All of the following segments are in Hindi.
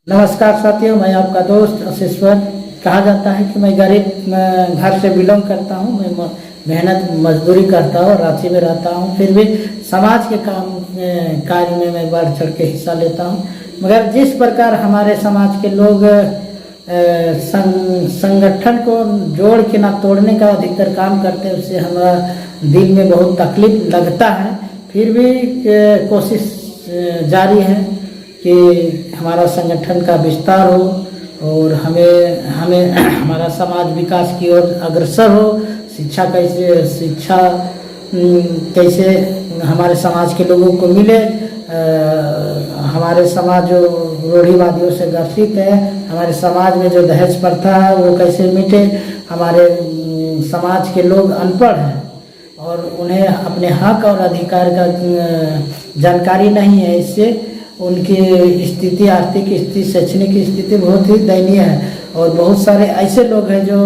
नमस्कार साथियों, मैं आपका दोस्त अशेश्वर। कहा जाता है कि मैं गरीब घर से बिलोंग करता हूँ। मैं मेहनत मजदूरी करता हूँ, रांची में रहता हूँ, फिर भी समाज के कार्य में मैं बढ़ चढ़ के हिस्सा लेता हूँ। मगर जिस प्रकार हमारे समाज के लोग संगठन को जोड़ के ना तोड़ने का अधिकतर काम करते हैं, उससे हमारा दिल में बहुत तकलीफ लगता है। फिर भी कोशिश जारी है कि हमारा संगठन का विस्तार हो और हमें हमारा समाज विकास की ओर अग्रसर हो। शिक्षा कैसे हमारे समाज के लोगों को मिले। हमारे समाज जो रूढ़िवादियों से ग्रसित है, हमारे समाज में जो दहेज प्रथा है वो कैसे मिटे। हमारे समाज के लोग अनपढ़ हैं और उन्हें अपने हक और अधिकार का जानकारी नहीं है। इससे उनकी स्थिति, आर्थिक स्थिति, शैक्षणिक स्थिति बहुत ही दयनीय है। और बहुत सारे ऐसे लोग हैं जो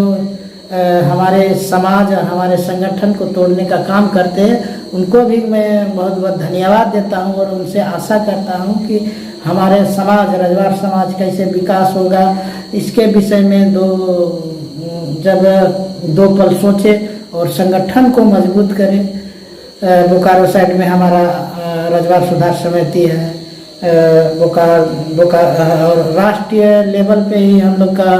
हमारे समाज, हमारे संगठन को तोड़ने का काम करते हैं। उनको भी मैं बहुत बहुत धन्यवाद देता हूं और उनसे आशा करता हूं कि हमारे समाज, रजवाड़ समाज कैसे विकास होगा, इसके विषय में जब दो पल सोचे और संगठन को मजबूत करें। बोकारो साइड में हमारा रजवाड़ सुधार समिति है, और राष्ट्रीय लेवल पे ही हम लोग का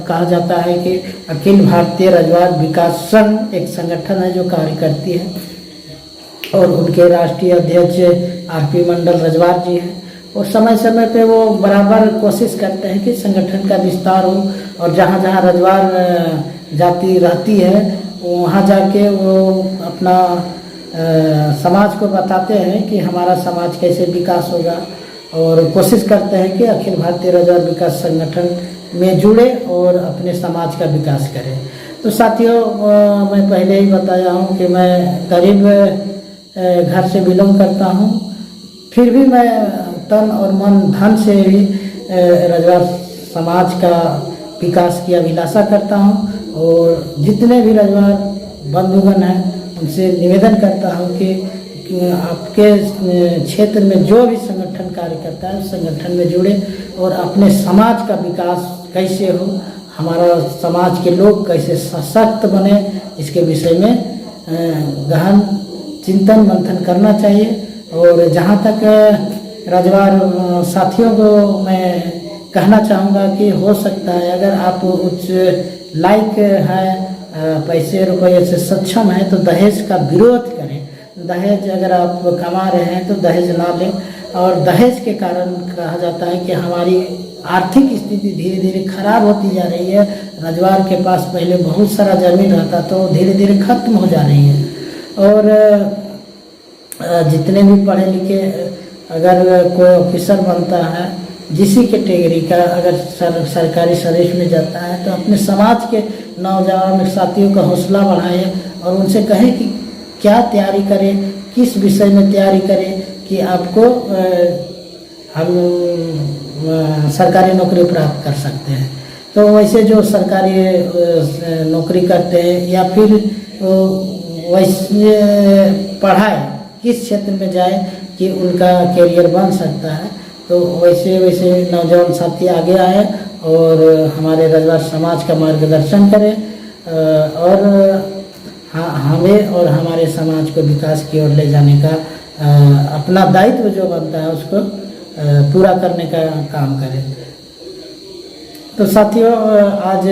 कहा जाता है कि अखिल भारतीय रजवाड़ विकास संघ एक संगठन है जो कार्य करती है। और उनके राष्ट्रीय अध्यक्ष आरपी मंडल रजवाड़ जी हैं। और समय समय पे वो बराबर कोशिश करते हैं कि संगठन का विस्तार हो और जहाँ जहाँ रजवाड़ जाति रहती है वहाँ जाके वो अपना समाज को बताते हैं कि हमारा समाज कैसे विकास होगा। और कोशिश करते हैं कि अखिल भारतीय रजवाड़ विकास संगठन में जुड़े और अपने समाज का विकास करें। तो साथियों, मैं पहले ही बताया हूँ कि मैं गरीब घर से बिलोंग करता हूँ, फिर भी मैं तन और मन धन से भी रजवाड़ समाज का विकास की अभिलाषा करता हूँ। और जितने भी रजवाड़ बंधुगण हैं उनसे निवेदन करता हूँ कि आपके क्षेत्र में जो भी संगठन कार्य करता है उस संगठन में जुड़े और अपने समाज का विकास कैसे हो, हमारा समाज के लोग कैसे सशक्त बने, इसके विषय में गहन चिंतन मंथन करना चाहिए। और जहाँ तक रजवाड़ साथियों को मैं कहना चाहूँगा कि हो सकता है अगर आप उच्च लायक है, पैसे रुपये से सक्षम है तो दहेज का विरोध करें। दहेज अगर आप कमा रहे हैं तो दहेज ना लें। और दहेज के कारण कहा जाता है कि हमारी आर्थिक स्थिति धीरे धीरे खराब होती जा रही है। रजवाड़ के पास पहले बहुत सारा जमीन रहता तो धीरे धीरे खत्म हो जा रही है। और जितने भी पढ़े लिखे अगर कोई ऑफिसर बनता है जिसी कैटेगरी का, अगर सरकारी सर्विस में जाता है तो अपने समाज के नौजवान साथियों का हौसला बढ़ाएं और उनसे कहें कि क्या तैयारी करें, किस विषय में तैयारी करें कि आपको हम सरकारी नौकरी प्राप्त कर सकते हैं। तो वैसे जो सरकारी नौकरी करते हैं या फिर वैसे पढ़ाए किस क्षेत्र में जाए कि उनका करियर बन सकता है, तो वैसे वैसे नौजवान साथी आगे आए और हमारे रजवाड़ समाज का मार्गदर्शन करें और हमें और हमारे समाज को विकास की ओर ले जाने का अपना दायित्व जो बनता है उसको पूरा करने का काम करें। तो साथियों, आज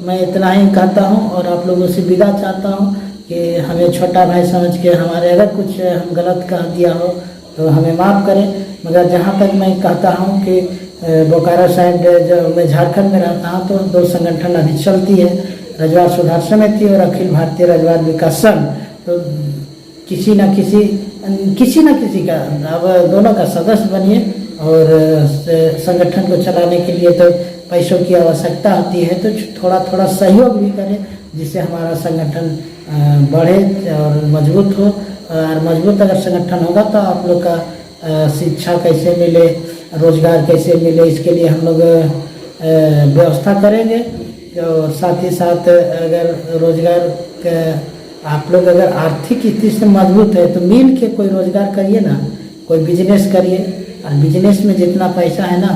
मैं इतना ही कहता हूँ और आप लोगों से विदा चाहता हूँ कि हमें छोटा भाई समझ के हमारे अगर कुछ हम गलत कह दिया हो तो हमें माफ़ करें। मगर जहाँ तक मैं कहता हूँ कि बोकारो साइड जो मैं झारखंड में रहता हूँ तो दो संगठन अभी चलती है, रजवाड़ सुधार समिति और अखिल भारतीय रजवाड़ विकास संघ। तो किसी न किसी का अब दोनों का सदस्य बनिए। और संगठन को चलाने के लिए तो पैसों की आवश्यकता होती है, तो थोड़ा थोड़ा सहयोग भी करें जिससे हमारा संगठन बढ़े और मजबूत हो। और मजबूत अगर संगठन होगा तो आप लोग का शिक्षा कैसे मिले, रोजगार कैसे मिले, इसके लिए हम लोग व्यवस्था करेंगे। और साथ ही साथ अगर रोजगार आप लोग अगर आर्थिक स्थिति से मजबूत है तो मिल के कोई रोजगार करिए ना, कोई बिजनेस करिए। और बिजनेस में जितना पैसा है ना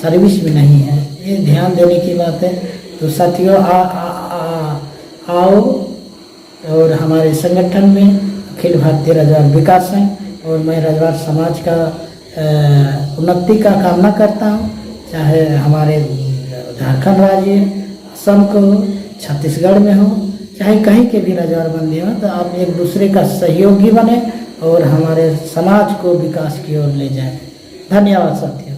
सर्विस भी नहीं है। ये ध्यान देने की बात है। तो साथियों आओ और हमारे संगठन में अखिल भारतीय रजवार विकास संघ और मैं रजवार समाज का उन्नति का कामना करता हूँ, चाहे हमारे झारखंड राज्य, असम को, छत्तीसगढ़ में हो, चाहे कहीं के भी रजवार बंदी हो, तो आप एक दूसरे का सहयोगी बने और हमारे समाज को विकास की ओर ले जाएं। धन्यवाद साथियों।